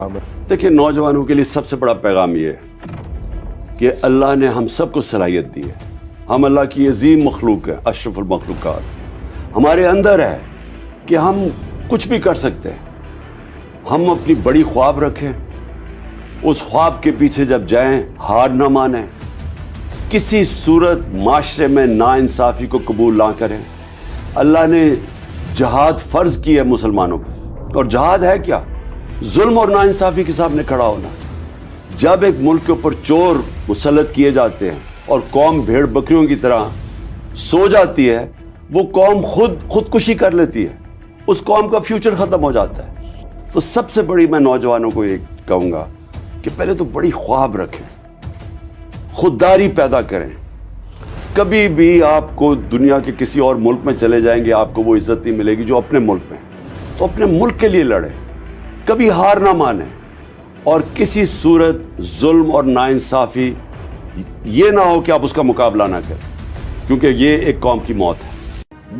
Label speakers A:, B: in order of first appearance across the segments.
A: देखिए, नौजवानों के लिए सबसे बड़ा पैगाम ये है कि अल्लाह ने हम सबको सलाहियत दी है। हम अल्लाह की अजीम मखलूक है, अशरफुल मखलूकात। हमारे अंदर है कि हम कुछ भी कर सकते हैं। हम अपनी बड़ी ख्वाब रखें, उस ख्वाब के पीछे जब जाएं हार ना मानें, किसी सूरत माशरे में नाइंसाफ़ी को कबूल ना करें। अल्लाह ने जहाद फ़र्ज की है मुसलमानों पर, और जहाद है क्या? जुल्म और नाइंसाफ़ी के सामने खड़ा होना। जब एक मुल्क के ऊपर चोर मुसल्लत किए जाते हैं और कौम भेड़ बकरियों की तरह सो जाती है, वो कौम खुदकुशी कर लेती है, उस कौम का फ्यूचर ख़त्म हो जाता है। तो सबसे बड़ी मैं नौजवानों को ये कहूँगा कि पहले तो बड़ी ख्वाब रखें, खुददारी पैदा करें। कभी भी आपको दुनिया के किसी और मुल्क में चले जाएंगे, आपको वो इज्जत नहीं मिलेगी जो अपने मुल्क में। तो अपने मुल्क के लिए लड़ें, कभी हार ना माने, और किसी सूरत जुल्म और नाइंसाफ़ी ये ना हो कि आप उसका मुकाबला ना करें, क्योंकि ये एक कौम की मौत है।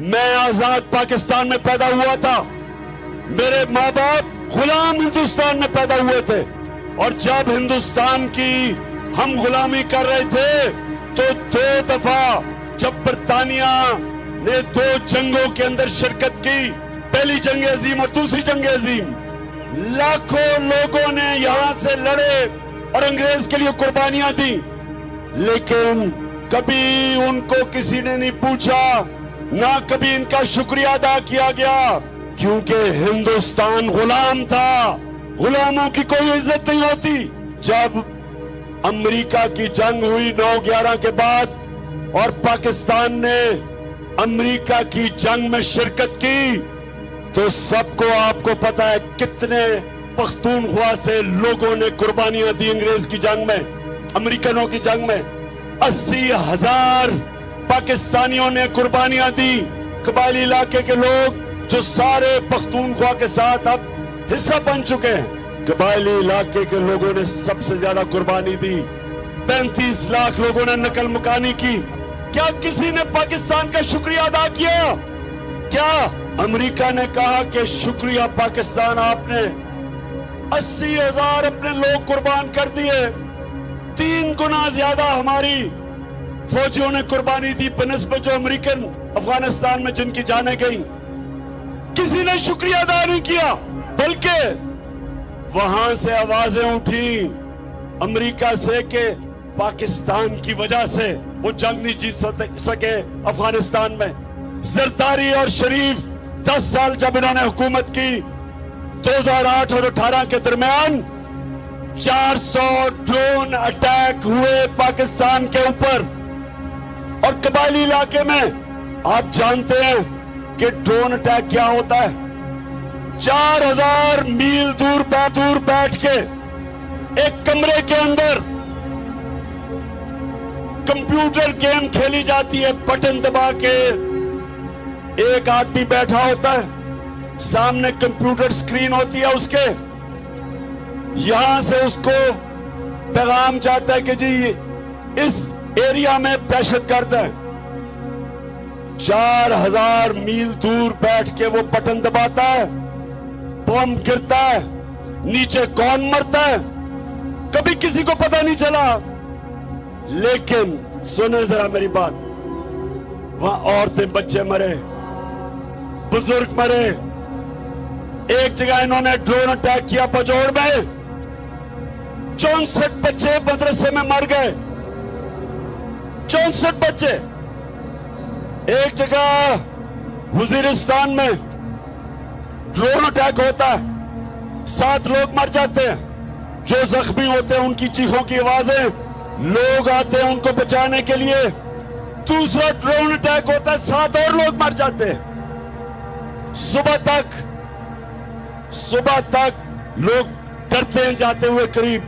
B: मैं आजाद पाकिस्तान में पैदा हुआ था, मेरे माँ बाप गुलाम हिंदुस्तान में पैदा हुए थे, और जब हिंदुस्तान की हम गुलामी कर रहे थे तो 2 दफा जब बरतानिया ने 2 जंगों के अंदर शिरकत की, पहली जंग अजीम और दूसरी जंग अजीम, लाखों लोगों ने यहां से लड़े और अंग्रेज के लिए कुर्बानियां दी, लेकिन कभी उनको किसी ने नहीं पूछा, ना कभी इनका शुक्रिया अदा किया गया, क्योंकि हिंदुस्तान गुलाम था। गुलामों की कोई इज्जत नहीं होती। जब अमेरिका की जंग हुई 9/11 के बाद और पाकिस्तान ने अमेरिका की जंग में शिरकत की, तो सबको आपको पता है कितने पख्तूनख्वा से लोगों ने कुर्बानियां दी अंग्रेज की जंग में, अमेरिकनों की जंग में। 80,000 पाकिस्तानियों ने कुर्बानियां दी। कबायली इलाके के लोग जो सारे पख्तूनख्वा के साथ अब हिस्सा बन चुके हैं, कबायली इलाके के लोगों ने सबसे ज्यादा कुर्बानी दी। 35 लाख लोगों ने नकल मुकानी की। क्या किसी ने पाकिस्तान का शुक्रिया अदा किया? क्या अमेरिका ने कहा कि शुक्रिया पाकिस्तान, आपने 80,000 अपने लोग कुर्बान कर दिए, 3 गुना ज्यादा हमारी फौजियों ने कुर्बानी दी बनिस्बत जो अमेरिकन अफगानिस्तान में जिनकी जानें गई। किसी ने शुक्रिया अदा नहीं किया, बल्कि वहां से आवाजें उठी अमेरिका से कि पाकिस्तान की वजह से वो जंग नहीं जीत सके अफगानिस्तान में। जरदारी और शरीफ 10 साल जब इन्होंने हुकूमत की, 2008 और 18 के दरमियान 400 ड्रोन अटैक हुए पाकिस्तान के ऊपर। और कबायली इलाके में आप जानते हैं कि ड्रोन अटैक क्या होता है। 4000 मील दूर बैठ के एक कमरे के अंदर कंप्यूटर गेम खेली जाती है। बटन दबा के एक आदमी बैठा होता है, सामने कंप्यूटर स्क्रीन होती है उसके, यहां से उसको पैगाम जाता है कि जी इस एरिया में दहशतगर्द है। 4000 मील दूर बैठ के वो बटन दबाता है, बम गिरता है, नीचे कौन मरता है कभी किसी को पता नहीं चला। लेकिन सुने जरा मेरी बात, वहां औरतें बच्चे मरे, बुजुर्ग मरे। एक जगह इन्होंने ड्रोन अटैक किया बजौड़ में, 64 बच्चे मदरसे में मर गए, 64 बच्चे। एक जगह वजीरिस्तान में ड्रोन अटैक होता है, 7 लोग मर जाते हैं। जो जख्मी होते हैं उनकी चीखों की आवाजें, लोग आते हैं उनको बचाने के लिए। दूसरा ड्रोन अटैक होता है, 7 और लोग मर जाते हैं। सुबह तक लोग डरते हैं जाते हुए करीब,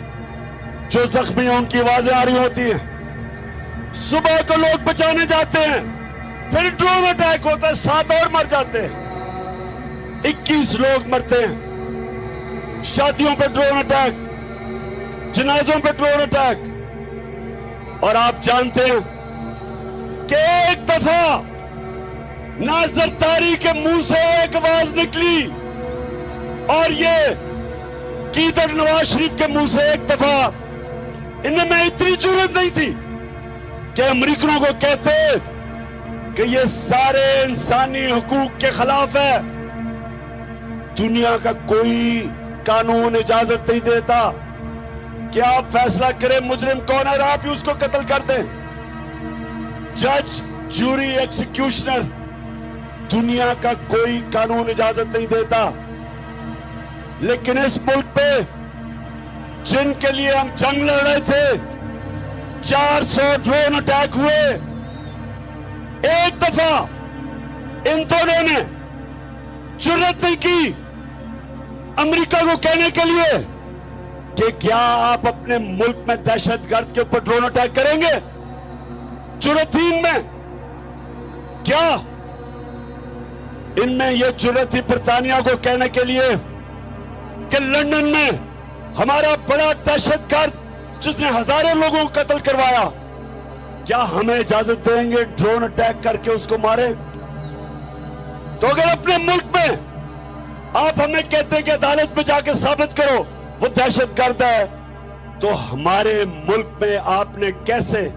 B: जो जख्मी हैं उनकी आवाजें आ रही होती हैं। सुबह को लोग बचाने जाते हैं, फिर ड्रोन अटैक होता है, 7 और मर जाते हैं, 21 लोग मरते हैं। शादियों पे ड्रोन अटैक, जनाजों पे ड्रोन अटैक। और आप जानते हैं कि एक दफा ना जरदारी के मुंह से एक आवाज निकली और ये कि इधर नवाज शरीफ के मुंह से एक दफा इनमें इतनी जरूरत नहीं थी कि अमेरिकनों को कहते कि ये सारे इंसानी हुकूक के खिलाफ है। दुनिया का कोई कानून इजाजत नहीं देता कि आप फैसला करें मुजरिम कौन है, आप ही उसको कत्ल कर दें। जज, जूरी, एक्सिक्यूशनर, दुनिया का कोई कानून इजाजत नहीं देता। लेकिन इस मुल्क पे जिनके लिए हम जंग लड़ रहे थे, 400 ड्रोन अटैक हुए, एक दफा इन दोनों ने जुर्रत नहीं की अमेरिका को कहने के लिए कि क्या आप अपने मुल्क में दहशतगर्द के ऊपर ड्रोन अटैक करेंगे। जुर्रत ही इनमें क्या, इनमें यह जुर्रत थी बरतानिया को कहने के लिए कि लंदन में हमारा बड़ा दहशतगर्द जिसने हजारों लोगों को कत्ल करवाया, क्या हमें इजाजत देंगे ड्रोन अटैक करके उसको मारे। तो अगर अपने मुल्क में आप हमें कहते हैं कि अदालत में जाके साबित करो वो दहशतगर्द है, तो हमारे मुल्क में आपने कैसे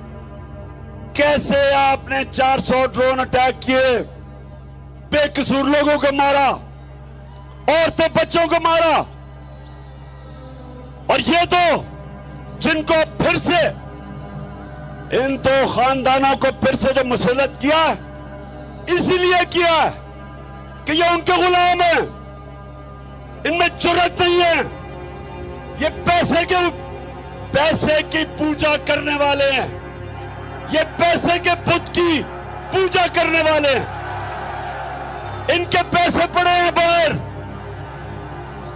B: आपने 400 ड्रोन अटैक किए, बेकसूर लोगों को मारा, औरतें बच्चों को मारा। और ये तो जिनको फिर से इन दो खानदानों को फिर से जो मुसल्लत किया इसीलिए किया कि ये उनके गुलाम हैं, इनमें जुर्रत नहीं है, ये पैसे की पूजा करने वाले हैं, ये पैसे के बुत की पूजा करने वाले हैं। इनके पैसे पड़े हैं बाहर,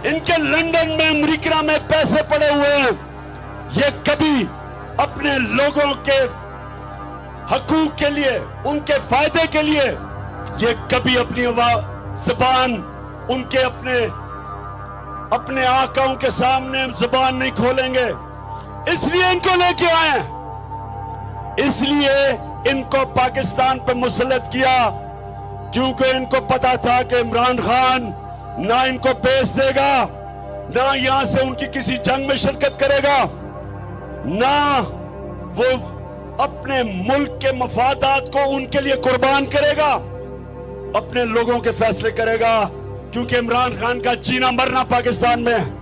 B: इनके लंदन में, अमेरिका में पैसे पड़े हुए हैं। ये कभी अपने लोगों के हकूक के लिए, उनके फायदे के लिए, ये कभी अपनी जुबान उनके अपने आकाओं के सामने जुबान नहीं खोलेंगे। इसलिए इनको लेके आए, इसलिए इनको पाकिस्तान पे मुसल्लत किया, क्योंकि इनको पता था कि इमरान खान ना इनको बेच देगा, ना यहां से उनकी किसी जंग में शिरकत करेगा, ना वो अपने मुल्क के मफादात को उनके लिए कुर्बान करेगा, अपने लोगों के फैसले करेगा। क्योंकि इमरान खान का जीना मरना पाकिस्तान में है।